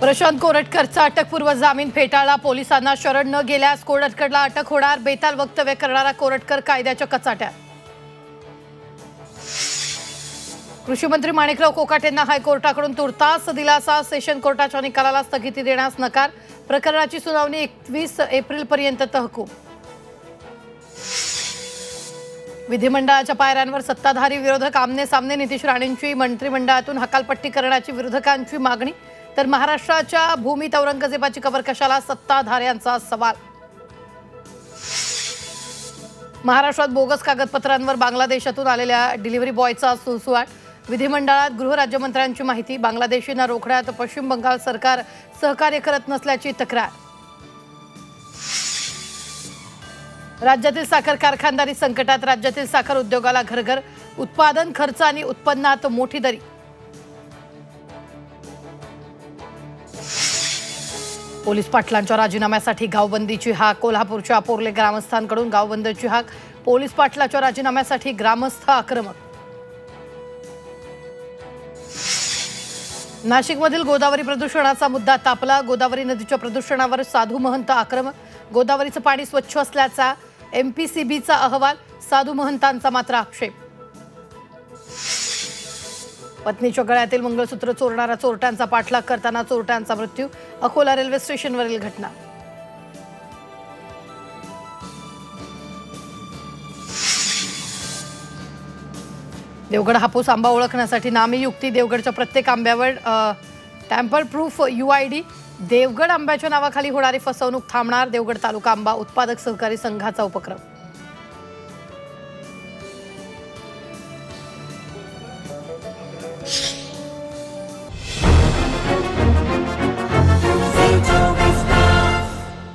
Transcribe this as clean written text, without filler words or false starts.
प्रशांत कोरटकरचा अटकपूर्व जामीन फेटाळला। पोलिसांना शरण न गेल्यास कोरटकरला अटक होणार। बेताल वक्तव्य करणारा कोरटकर कायद्याच्या कचाट्यात। कृषी मंत्री माणिकराव कोकाटेंना हायकोर्टाकडून तुर्तास दिलासा। सेशन कोर्टाच्या निकालाला स्थगिती देण्यास नकार। प्रकरणाची सुनावणी 21 एप्रिलपर्यंत तहकूब। विधिमंडळाच्या पायऱ्यांवर सत्ताधारी विरोधक आमने सामने। नितीश राणेंची मंत्रिमंडळातून हकालपट्टी करण्याची विरोधकांची मागणी। तर महाराष्ट्राच्या भूमीत औरंगजेबाची कबर कशाला, सत्ताधाऱ्यांचा सवाल। महाराष्ट्रात बोगस कागदपत्रांवर बांगलादेशातून आलेल्या डिलिव्हरी बॉयचा सुळसुळाट। विधिमंडळात गृहराज्यमंत्र्यांची माहिती। बांगलादेशींना रोखण्यात पश्चिम बंगाल सरकार सहकार्य करत नसल्याची तक्रार। राज्यातील साखर कारखानदारी संकटात। राज्यातील साखर उद्योगाला घरघर। उत्पादन खर्च आणि उत्पन्नात मोठी दरी। पोलीस पाटलांच्या राजीनाम्यासाठी गावबंदीची हाक। कोल्हापूरच्या पोर्ले ग्रामस्थांकडून गावबंदीची हाक। पोलीस पाटलाच्या राजीनाम्यासाठी ग्रामस्थ आक्रमक। नाशिकमधील गोदावरी प्रदूषणाचा मुद्दा तापला। गोदावरी नदीच्या प्रदूषणावर साधू महंत आक्रमक। गोदावरीचं पाणी स्वच्छ असल्याचा एमपीसीबीचा अहवाल। साधू महंतांचा मात्र आक्षेप। पत्नीच्या गळ्यातील मंगळसूत्र चोरणारा चोरट्यांचा पाठलाग करताना चोरट्यांचा मृत्यू। अकोला रेल्वे स्टेशनवरील घटना। देवगड हापूस आंबा ओळखण्यासाठी नामी युक्ती। देवगडच्या प्रत्येक आंब्यावर टॅम्पर प्रूफ UID। देवगड आंब्याच्या नावाखाली होणारी फसवणूक थांबणार। देवगड तालुका आंबा उत्पादक सहकारी संघाचा उपक्रम।